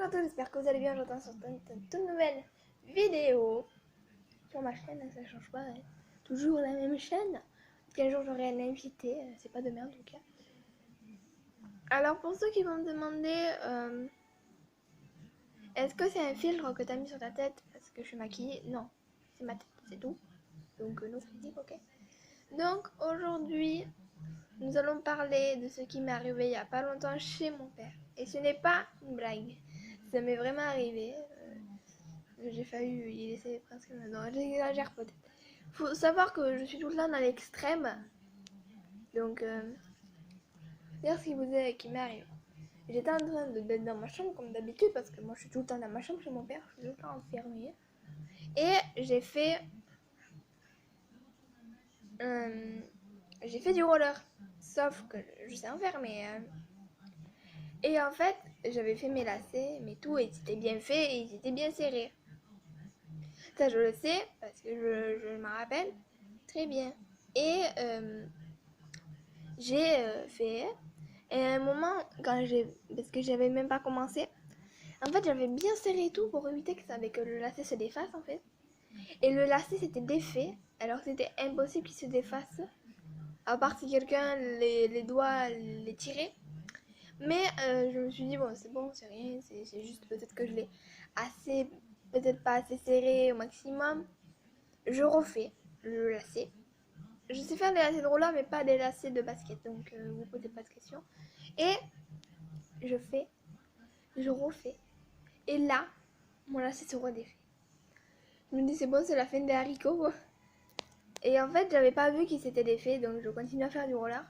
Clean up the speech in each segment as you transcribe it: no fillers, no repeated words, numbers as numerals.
à tous, j'espère que vous allez bien. J'entends sur une toute nouvelle vidéo sur ma chaîne, ça change pas, hein. Toujours la même chaîne. Quel jour j'aurai un invité, c'est pas demain en tout cas. Alors pour ceux qui vont me demander, est-ce que c'est un filtre que t'as mis sur ta tête parce que je suis maquillée? Non, c'est ma tête, c'est tout. Donc non physique, ok. Donc aujourd'hui, nous allons parler de ce qui m'est arrivé il y a pas longtemps chez mon père. Et ce n'est pas une blague, ça m'est vraiment arrivé. J'ai failli y laisser presque... Non, j'exagère peut-être. Faut savoir que je suis tout le temps dans l'extrême. Donc, regarde ce qui m'est arrivé. J'étais en train d'être dans ma chambre comme d'habitude parce que moi je suis tout le temps dans ma chambre chez mon père. Je suis tout le temps enfermée. Et j'ai fait du roller. Sauf que je sais en faire, mais... Et en fait, j'avais fait mes lacets, mais tout, et c'était bien fait et ils étaient bien serrés. Ça, je le sais parce que je m'en rappelle très bien. Et j'ai fait. Et à un moment, parce que j'avais même pas commencé, en fait, j'avais bien serré tout pour éviter que le lacet se défasse en fait. Et le lacet s'était défait, alors c'était impossible qu'il se défasse, à part si quelqu'un les doigts les tirait. Mais je me suis dit, bon, c'est rien, c'est juste peut-être que je l'ai assez, peut-être pas assez serré au maximum. Je refais le lacet. Je sais faire des lacets de roller, mais pas des lacets de basket, donc vous posez pas de questions. Et je refais. Et là, mon lacet se redéfait. Je me dis, c'est bon, c'est la fin des haricots, quoi. Et en fait, j'avais pas vu qu'il s'était défait, donc je continue à faire du roller.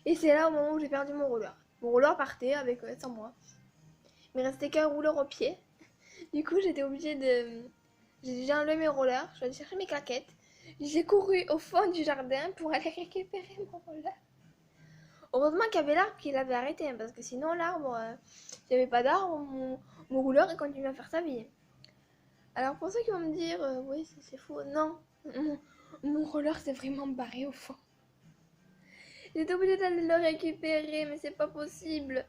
Et c'est là au moment où j'ai perdu mon roller. Mon roller partait avec sans moi. Il me restait qu'un rouleur au pied. Du coup, j'étais obligée de... J'ai enlevé mes rollers, je suis allée chercher mes claquettes. J'ai couru au fond du jardin pour aller récupérer mon roller. Heureusement qu'il y avait l'arbre qui l'avait arrêté, parce que sinon l'arbre, s'il n'y avait pas d'arbre, mon rouleur il continue à faire sa vie. Alors pour ceux qui vont me dire, oui c'est faux, non, mon roller s'est vraiment barré au fond. J'étais obligée d'aller le récupérer, mais c'est pas possible.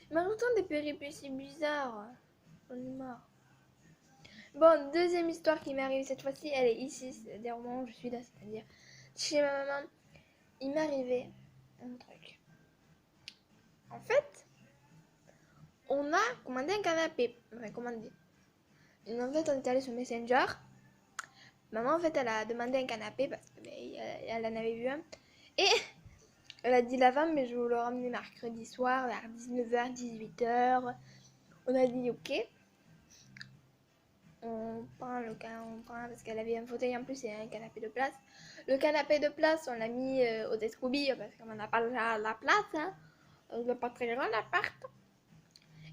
Il m'arrive autant des péripéties bizarres. J'en ai marre. Bon, deuxième histoire qui m'est arrivée cette fois-ci, elle est ici, c'est-à-dire au moment où je suis là, c'est-à-dire chez ma maman. Il m'est arrivé un truc. En fait, on a commandé un canapé. Enfin, commandé. Et en fait, on est allé sur Messenger. Maman, en fait, elle a demandé un canapé parce qu'elle en avait vu un. Et elle a dit la femme, mais je vais vous le ramener mercredi soir vers 19h, 18h. On a dit ok. On prend parce qu'elle avait un fauteuil en plus et un canapé de place. Le canapé de place, on l'a mis au Descoubi parce qu'on n'a pas la place. Hein. On n'a pas très grand l'appart.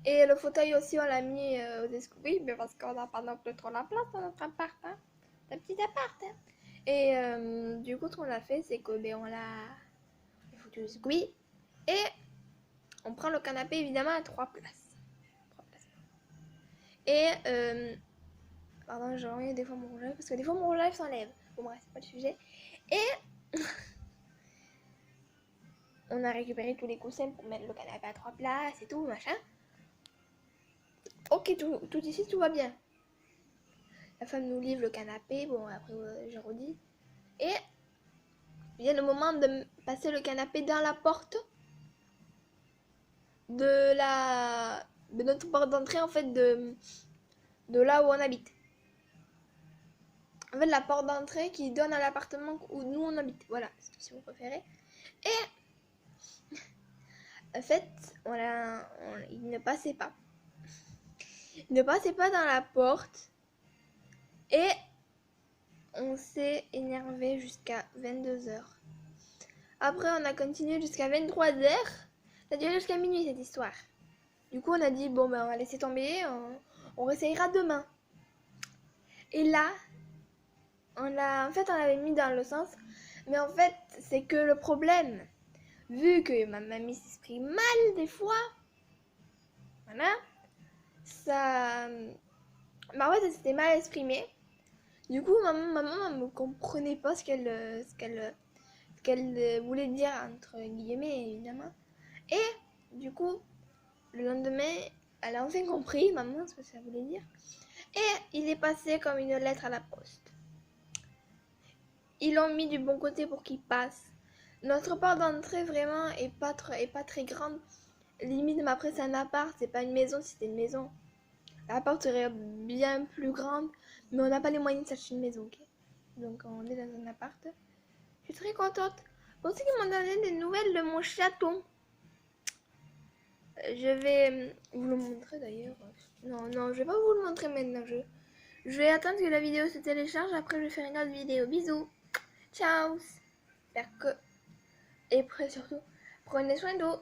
Et le fauteuil aussi, on l'a mis au Descoubi, mais parce qu'on n'a pas non plus trop la place dans notre appart. Hein. C'est un petit appart. Hein. Et du coup, ce qu'on a fait, c'est que on l'a foutu au Descoubi. Et on prend le canapé évidemment à 3 places. Et pardon, j'ai enlevé des fois mon rouge à lèvres parce que des fois mon rouge à lèvres s'enlève. Bon bref, c'est pas le sujet. Et on a récupéré tous les coussins pour mettre le canapé à 3 places et tout, machin. Ok, tout ici, tout va bien. La femme nous livre le canapé, bon après j'ai redit. Et vient le moment de passer le canapé dans la porte de notre porte d'entrée en fait de là où on habite. En fait, la porte d'entrée qui donne à l'appartement où nous on habite. Voilà, si vous préférez. Et en fait, il ne passait pas. Il ne passait pas dans la porte. Et on s'est énervé jusqu'à 22h. Après, on a continué jusqu'à 23h. Ça a duré jusqu'à minuit cette histoire. Du coup, on a dit, bon, on va laisser tomber. On réessayera demain. Et là, on l'avait mis dans le sens. Mais en fait, c'est que le problème, vu que ma mamie s'exprime mal des fois, voilà, ça... Bah ouais, ça s'était mal exprimé. Du coup, maman ne me comprenait pas ce qu'elle voulait dire, entre guillemets, évidemment. Et du coup, le lendemain, Elle a enfin compris, maman, ce que ça voulait dire. Et il est passé comme une lettre à la poste. Ils l'ont mis du bon côté pour qu'il passe. Notre porte d'entrée vraiment est pas très grande. Limite, mais après c'est un appart, c'est pas une maison. Si c'était une maison, la porte serait bien plus grande, mais on n'a pas les moyens de s'acheter une maison, ok? Donc on est dans un appart. Je suis très contente. Pour ceux qui m'ont donné des nouvelles de mon chaton, je vais vous le montrer d'ailleurs. Non, je vais pas vous le montrer maintenant. Je vais attendre que la vidéo se télécharge. Après, je vais faire une autre vidéo. Bisous. Ciao. J'espère que... Et après, surtout, prenez soin d'eau.